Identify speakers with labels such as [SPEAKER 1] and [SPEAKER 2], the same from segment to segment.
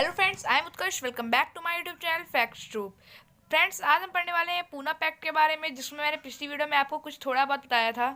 [SPEAKER 1] Hello friends, I am Utkarsh. Welcome back to my YouTube channel Facts Troop. Friends, आज हम पढ़ने वाले हैं पूना पैक्ट के बारे में, जिसमें मैंने पिछली वीडियो में आपको कुछ थोड़ा बहुत बताया था।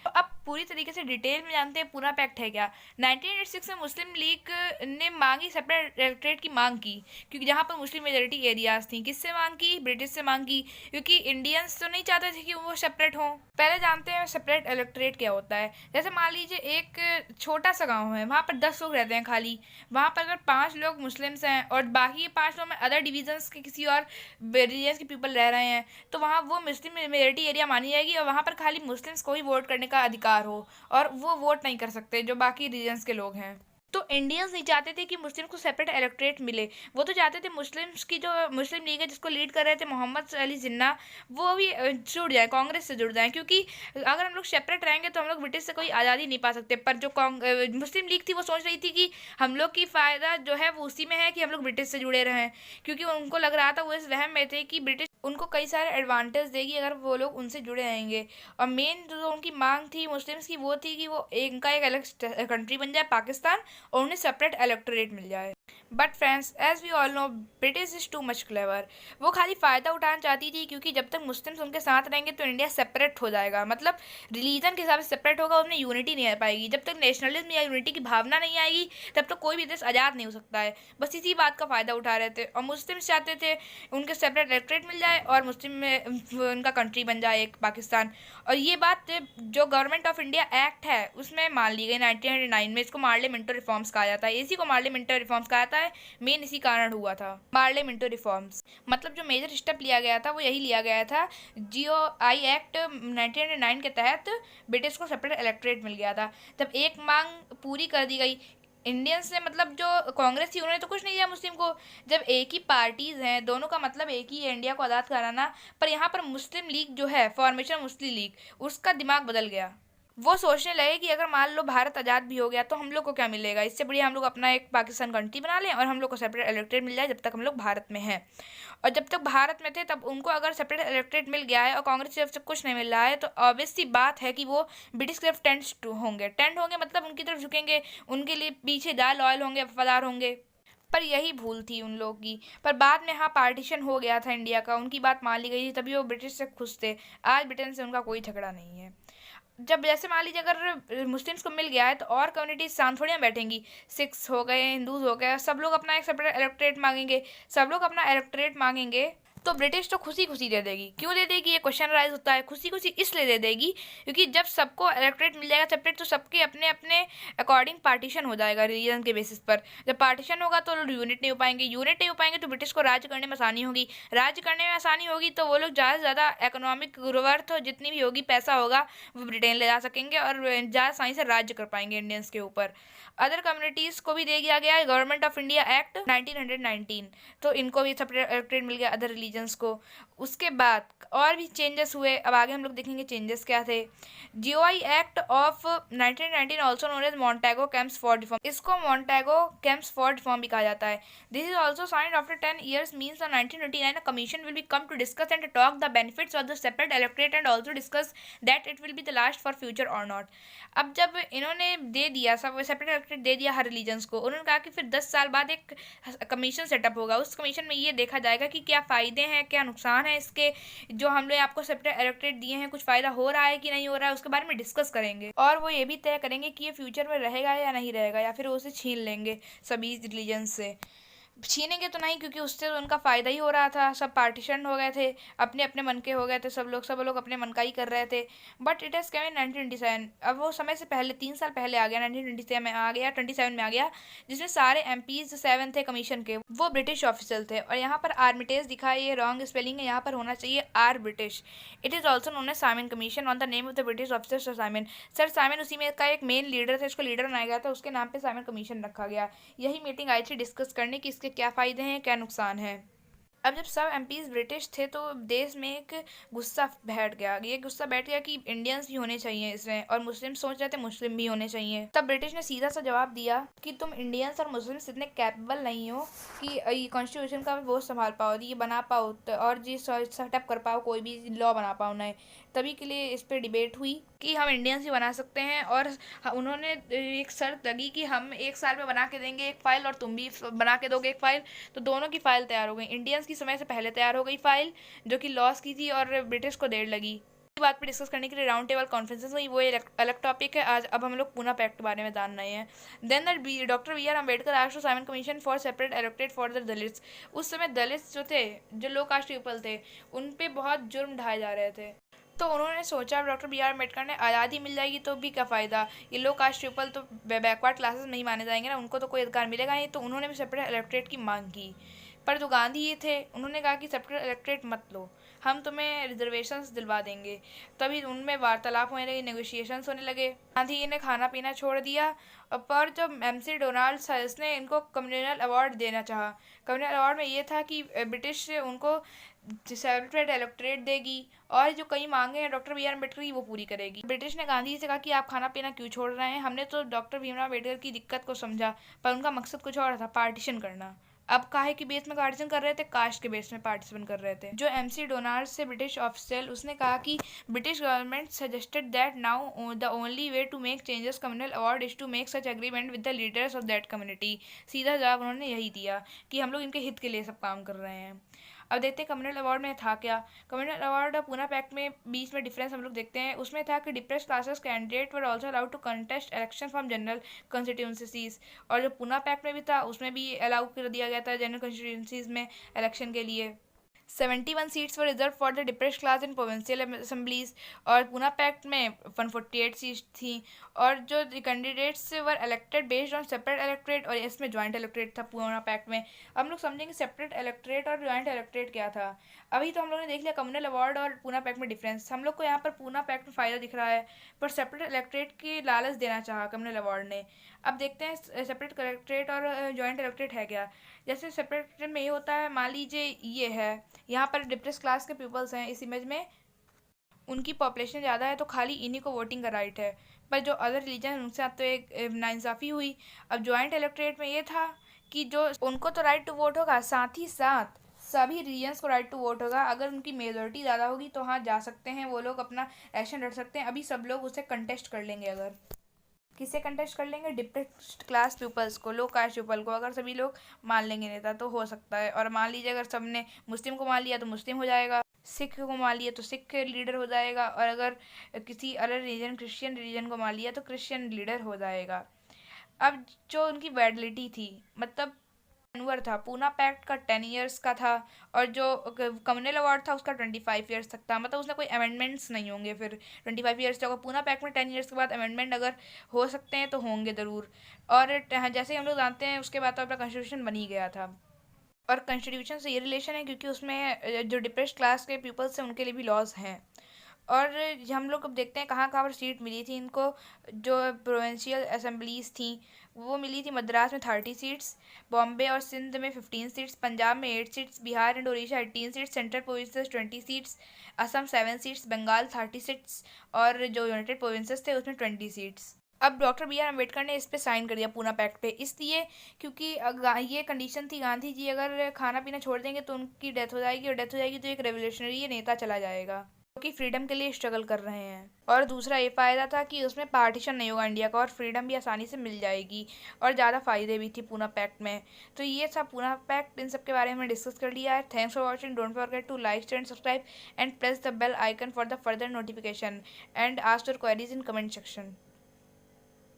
[SPEAKER 1] तो अब पूरी तरीके से डिटेल में जानते हैं पूना पैक्ट है क्या। 1986 में मुस्लिम लीग ने मांगी सेपरेट इलेक्टोरेट की मांग की, क्योंकि जहाँ पर मुस्लिम मेजोरिटी एरियाज थी। किससे मांग की? ब्रिटिश से मांग की, क्योंकि इंडियंस तो नहीं चाहते थे कि वो सेपरेट हों। पहले जानते हैं सेपरेट इलेक्टोरेट क्या होता है। जैसे मान लीजिए एक छोटा सा गाँव है, वहाँ पर 10 लोग रहते हैं खाली। वहाँ पर अगर 5 लोग मुस्लिम्स हैं और बाकी 5 लोग में अदर डिविजन्स के किसी और रिलीजन्स के पीपल रह रहे हैं, तो वहाँ वो मुस्लिम मेजोरिटी एरिया मानी जाएगी और वहाँ पर खाली मुस्लिम्स को ही वोट करने का अधिकार हो, और वो वोट नहीं कर सकते जो बाकी रीजन्स के लोग हैं। तो इंडियंस नहीं चाहते थे कि मुस्लिम को सेपरेट इलेक्टोरेट मिले। वो तो चाहते थे मुस्लिम्स की जो मुस्लिम लीग है, जिसको लीड कर रहे थे मोहम्मद अली जिन्ना, वो भी जुड़ जाए, कांग्रेस से जुड़ जाए। क्योंकि अगर हम लोग सेपरेट रहेंगे तो हम लोग ब्रिटिश से कोई आज़ादी नहीं पा सकते। पर जो मुस्लिम लीग थी वो सोच रही थी कि हम लोग की फ़ायदा जो है वो उसी में है कि हम लोग ब्रिटिश से जुड़े रहें, क्योंकि उनको लग रहा था, वो इस वहम में थे कि ब्रिटिश उनको कई सारे एडवांटेज देगी अगर वो लोग उनसे जुड़े रहेंगे। और मेन जो उनकी मांग थी मुस्लिम्स की, वो थी कि वो इनका एक अलग कंट्री बन जाए, पाकिस्तान, और उन्हें सेपरेट इलेक्टोरेट मिल जाए। But friends, as we all know, British is too much clever. वो खाली फ़ायदा उठाना चाहती थी, क्योंकि जब तक मुस्लिम्स उनके साथ रहेंगे तो इंडिया सेपरेट हो जाएगा। मतलब रिलीजन के हिसाब से सेपरेट होगा, उनमें यूनिटी नहीं आ पाएगी। जब तक नेशनलिज्म या यूनिटी की भावना नहीं आएगी, तब तक कोई भी देश आज़ाद नहीं हो सकता है। बस इसी बात का फ़ायदा उठा रहे थे। और मुस्लिम्स चाहते थे उनके सेपरेट इलेक्टोरेट मिल जाए और मुस्लिम में उनका कंट्री बन जाए एक पाकिस्तान। और ये बात जो गवर्नमेंट ऑफ इंडिया एक्ट है उसमें मान ली गई 1909 में। इसको मार्ले मिंटो रिफॉर्म्स कहा जाता है। इसी को मार्ले मिंटो रिफॉर्म्स कहा जाता है। मेन इसी कारण हुआ था मार्ले मिंटो रिफॉर्म्स। मतलब जो मेजर स्टेप लिया गया था वो यही लिया गया था। GOI एक्ट 1909 के तहत ब्रिटिश को सेपरेट इलेक्टोरेट मिल गया था। जब एक मांग पूरी कर दी गई इंडियंस ने, मतलब जो कांग्रेस थी उन्होंने तो कुछ नहीं दिया मुस्लिम को। जब एक ही पार्टीज हैं, दोनों का मतलब एक ही है, इंडिया को आज़ाद कराना। पर यहाँ पर मुस्लिम लीग जो है, फॉर्मेशन मुस्लिम लीग, उसका दिमाग बदल गया। वो सोचने लगे कि अगर मान लो भारत आज़ाद भी हो गया तो हम लोग को क्या मिलेगा, इससे बढ़िया हम लोग अपना एक पाकिस्तान कंट्री बना लें और हम लोग को सेपरेट इलेक्टोरेट मिल जाए जब तक हम लोग भारत में हैं। और जब तक भारत में थे तब उनको अगर सेपरेट इलेक्टोरेट मिल गया है और कांग्रेस की तरफ से कुछ नहीं मिल रहा है, तो ऑब्वियस सी बात है कि वो ब्रिटिश की तरफ टेंड होंगे, मतलब उनकी तरफ झुकेंगे, उनके लिए पीछे दाल लॉयल होंगे, वफादार होंगे। पर यही भूल थी उन लोगों की। पर बाद में हाँ, पार्टीशन हो गया था इंडिया का, उनकी बात मान ली गई थी, तभी वो ब्रिटिश से खुश थे। आज ब्रिटेन से उनका कोई झगड़ा नहीं है। जब जैसे मान लीजिए अगर मुस्लिम्स को मिल गया है तो और कम्युनिटीज शांत थोड़ी ना बैठेंगी। सिख्स हो गए, हिंदूज हो गए, सब लोग अपना एक सेपरेट इलेक्टोरेट मांगेंगे। सब लोग अपना इलेक्टोरेट मांगेंगे तो ब्रिटिश तो खुशी खुशी दे देगी। क्यों दे देगी, ये क्वेश्चन राइज होता है। खुशी खुशी इसलिए दे देगी क्योंकि जब सबको इलेक्टोरेट मिल जाएगा सेपरेट, तो सबके अपने अपने अकॉर्डिंग पार्टीशन हो जाएगा रिलीजन के बेसिस पर। जब पार्टीशन होगा तो यूनिट नहीं हो पाएंगे, यूनिट नहीं हो पाएंगे तो ब्रिटिश को राज्य करने में आसानी होगी। राज्य करने में आसानी होगी तो वो लोग ज़्यादा से ज़्यादा इकोनॉमिक ग्रोथ जितनी भी होगी, पैसा होगा, वो ब्रिटेन ले जा सकेंगे और ज़्यादा आसानी से राज्य कर पाएंगे इंडियंस के ऊपर। अदर कम्युनिटीज़ को भी दे दिया गया है गवर्नमेंट ऑफ इंडिया एक्ट 1919, तो इनको भी सेपरेट इलेक्टोरेट मिल गया अदर रिलीजन्स को। उसके बाद और भी चेंजेस हुए। अब आगे हम लोग देखेंगे चेंजेस क्या थे। GOI act of 1919 also known as Montagu कैंप्स फॉर रिफॉर्म, इसको मॉन्टेगो कैंप्स फॉर रिफॉर्म भी कहा जाता है। This is also signed after 10 years, means 1929 a commission will be come to discuss and talk the benefits of the separate electorate and also discuss that it will be the last for future or not। अब जब इन्होंने दे दिया, सब separate electorate दे दिया हर religions को, उन्होंने कहा कि फिर 10 साल बाद एक कमीशन सेटअप होगा। उस कमीशन में ये देखा जाएगा कि क्या फ़ायदे हैं, क्या नुकसान है इसके, जो हम लोग आपको सेपरेट इलेक्टोरेट दिए हैं, कुछ फ़ायदा हो रहा है कि नहीं हो रहा है, उसके बारे में डिस्कस करेंगे। और वो ये भी तय करेंगे कि ये फ्यूचर में रहेगा या नहीं रहेगा, या फिर वो उसे छीन लेंगे सभी रिलीजन से। छीनेंगे तो नहीं, क्योंकि उससे तो उनका फ़ायदा ही हो रहा था। सब पार्टीशन हो गए थे, अपने अपने मन के हो गए थे, सब लोग अपने मन का ही कर रहे थे। बट इट हैज़ कम इन 1927। अब वो समय से पहले 3 साल पहले आ गया, 1927 में आ गया, 27 में आ गया, जिसमें सारे MPs 7 थे कमीशन के, वो ब्रिटिश ऑफिसर थे। और यहाँ पर आर्मिटेज दिखा, ये रॉन्ग स्पेलिंग है, यहाँ पर होना चाहिए are British. It is also known as Simon Commission on the name of the British officer sir Simon. Sir Simon उसी में का एक मेन लीडर था, इसको लीडर बनाया गया था, उसके नाम पे साइमन कमीशन रखा गया। यही मीटिंग आई थी डिस्कस करने की इसके क्या फ़ायदे हैं, क्या नुकसान है। अब जब सब एमपीज ब्रिटिश थे तो देश में एक गुस्सा बैठ गया, ये गुस्सा बैठ गया कि इंडियंस भी होने चाहिए इसमें, और मुस्लिम सोच रहे थे मुस्लिम भी होने चाहिए। तब ब्रिटिश ने सीधा सा जवाब दिया कि तुम इंडियंस और मुस्लिम्स इतने कैपेबल नहीं हो कि ये कॉन्स्टिट्यूशन का बोझ संभाल पाओ, ये बना पाओ और ये सेटअप कर पाओ, कोई भी लॉ बना पाओ नए। तभी के लिए इस पर डिबेट हुई कि हम इंडियंस ही बना सकते हैं, और उन्होंने एक शर्त लगी कि हम 1 साल में बना के देंगे एक फ़ाइल और तुम भी बना के दोगे एक फ़ाइल। तो दोनों की फ़ाइल तैयार हो गई, इंडियंस की समय से पहले तैयार हो गई फ़ाइल जो कि लॉस की थी, और ब्रिटिश को देर लगी। बात पे डिस्कस करने के लिए राउंड टेबल कॉन्फ्रेंसेस हुई, वो एक अलग टॉपिक है। आज अब हम लोग पूना पैक्ट के बारे में जान रहे हैं। Then doctor B R Ambedkar asked to Simon Commission for separate elected for the Dalits. उस समय दलित्स जो थे, जो लो कास्ट पीपल थे, उन पे बहुत जुर्म ढाए जा रहे थे। तो उन्होंने सोचा, डॉक्टर बी आर अम्बेडकर ने, आज़ादी मिल जाएगी तो भी क्या फ़ायदा, ये लो कास्ट पीपल तो बैकवर्ड क्लासेस नहीं माने जाएंगे ना, उनको तो कोई अधिकार मिलेगा नहीं। तो उन्होंने भी सेपरेट इलेक्ट्रेट की मांग की। पर जो गांधी ये थे, उन्होंने कहा कि सेपरेट इलेक्ट्रेट मत लो, हम तुम्हें रिजर्वेशंस दिलवा देंगे। तभी उनमें वार्तालाप होने लगे, नेगोशिएशंस होने लगे। गांधी ने खाना पीना छोड़ दिया। पर जब एमसी डोनाल्ड था, इसने इनको कम्युनल अवार्ड देना चाहा। कम्युनल अवार्ड में ये था कि ब्रिटिश उनको सेपरेट इलेक्ट्रेट देगी, और जो कई मांगे हैं डॉक्टर बी आर अम्बेडकर की, वो पूरी करेगी। ब्रिटिश ने गांधी से कहा कि आप खाना पीना क्यों छोड़ रहे हैं, हमने तो डॉक्टर भीमराव अम्बेडकर की दिक्कत को समझा, पर उनका मकसद कुछ और था, पार्टीशन करना। अब काहे के बेस में पार्टीशन कर रहे थे, कास्ट के बेस में पार्टीशन कर रहे थे। जो एमसी डोनाल्ड से ब्रिटिश ऑफिशियल, उसने कहा कि British government suggested that now the only way to make changes communal award is to make such agreement with the leaders of that community. सीधा जवाब उन्होंने यही दिया कि हम लोग इनके हित के लिए सब काम कर रहे हैं। अब देखते हैं कम्युनल अवार्ड में था क्या। कम्युनल अवार्ड और पूना पैक्ट में बीच में डिफरेंस हम लोग देखते हैं। उसमें था कि depressed classes candidate were also allowed to contest election from general constituencies, और जो पूना पैक्ट में भी था उसमें भी अलाउ कर दिया गया था जनरल कंस्टिट्यूंसीज में इलेक्शन के लिए। 71 seats were reserved for the depressed class in provincial assemblies, और पूना पैक्ट में 148 सीट्स थी। और जो candidates were elected based on separate electorate, और इसमें ज्वाइंट इलेक्ट्रेट था पूना पैक्ट में। अब हम लोग समझेंगे सेपरेट इलेक्ट्रेट और ज्वाइंट इलेक्ट्रेट क्या था। अभी तो हम लोगों ने देख लिया कम्युनल अवार्ड और पूना पैक्ट में डिफरेंस। हम लोग को यहाँ पर पूना पैक्ट में फ़ायदा दिख रहा है, पर सेपरेट इलेक्ट्रेट की लालच देना चाहा कम्युनल अवार्ड ने। अब देखते हैं सेपरेट कलेक्ट्रेट और ज्वाइंट इलेक्ट्रेट है क्या। जैसे सेपरेट में ये होता है, मान लीजिए ये है, यहाँ पर डिप्रेस क्लास के पीपल्स हैं इस इमेज में, उनकी पॉपुलेशन ज़्यादा है तो खाली इन्हीं को वोटिंग का राइट है, पर जो अदर रिलीजन है उनसे अब तो एक नाइंसाफ़ी हुई। अब ज्वाइंट इलेक्ट्रेट में ये था कि जो उनको तो राइट टू वोट होगा, साथ ही साथ सभी रीजन्स को राइट टू वोट होगा। अगर उनकी मेजोरिटी ज़्यादा होगी तो हाँ जा सकते हैं वो लोग, अपना इलेक्शन लड़ सकते हैं। अभी सब लोग उसे कंटेस्ट कर लेंगे। अगर किसे कंटेस्ट कर लेंगे, डिप्रेस्ड क्लास पीपल्स को, लो कास्ट पीपल को। अगर सभी लोग मान लेंगे नेता तो हो सकता है। और मान लीजिए अगर सबने मुस्लिम को मान लिया तो मुस्लिम हो जाएगा, सिख को मान लिया तो सिख लीडर हो जाएगा, और अगर किसी अदर रीजन क्रिश्चियन रीजन को मान लिया तो क्रिश्चियन लीडर हो जाएगा। अब जो उनकी वैलिडिटी थी, मतलब अनवर था, पूना पैक्ट का 10 ईयर्स का था, और जो कम्युनल अवार्ड था उसका 25 ईयर्स तक था। मतलब उसमें कोई अमेंडमेंट्स नहीं होंगे। फिर 25 ईयर्स तक पूना पैक्ट में 10 ईयर्स के बाद अमेंडमेंट अगर हो सकते हैं तो होंगे ज़रूर। और जैसे हम लोग जानते हैं उसके बाद तो अपना कॉन्स्टिट्यूशन बन ही गया था। और कॉन्स्टिट्यूशन से ये रिलेशन है क्योंकि उसमें जो डिप्रेस्ड क्लास के पीपल्स हैं उनके लिए भी लॉज हैं। और हम लोग अब देखते हैं कहाँ कहाँ पर सीट मिली थी इनको। जो प्रोविंशियल असेंबलीज थी वो मिली थी मद्रास में 30 सीट्स, बॉम्बे और सिंध में 15 सीट्स, पंजाब में 8 seats, Bihar and Orissa 18 seats, central provinces 20 seats, Assam 7 seats, Bengal 30 seats, और जो यूनाइटेड प्रोविंसेस थे उसमें 20 सीट्स। अब डॉक्टर बी आर अम्बेडकर ने इस पे साइन कर दिया पूना पैक्ट पे, इसलिए क्योंकि ये कंडीशन थी, गांधी जी अगर खाना पीना छोड़ देंगे तो उनकी डेथ हो जाएगी, और डेथ हो जाएगी तो एक रेवोल्यूशनरी नेता चला जाएगा जो कि फ्रीडम के लिए स्ट्रगल कर रहे हैं। और दूसरा ये फ़ायदा था कि उसमें पार्टीशन नहीं होगा इंडिया का, और फ्रीडम भी आसानी से मिल जाएगी, और ज़्यादा फ़ायदे भी थी पूना पैक्ट में। तो ये था पूना पैक्ट, इन सब के बारे में डिस्कस कर लिया है। Thanks for watching, don't forget to like share and subscribe and press the bell icon for the further notification and ask your queries in comment section.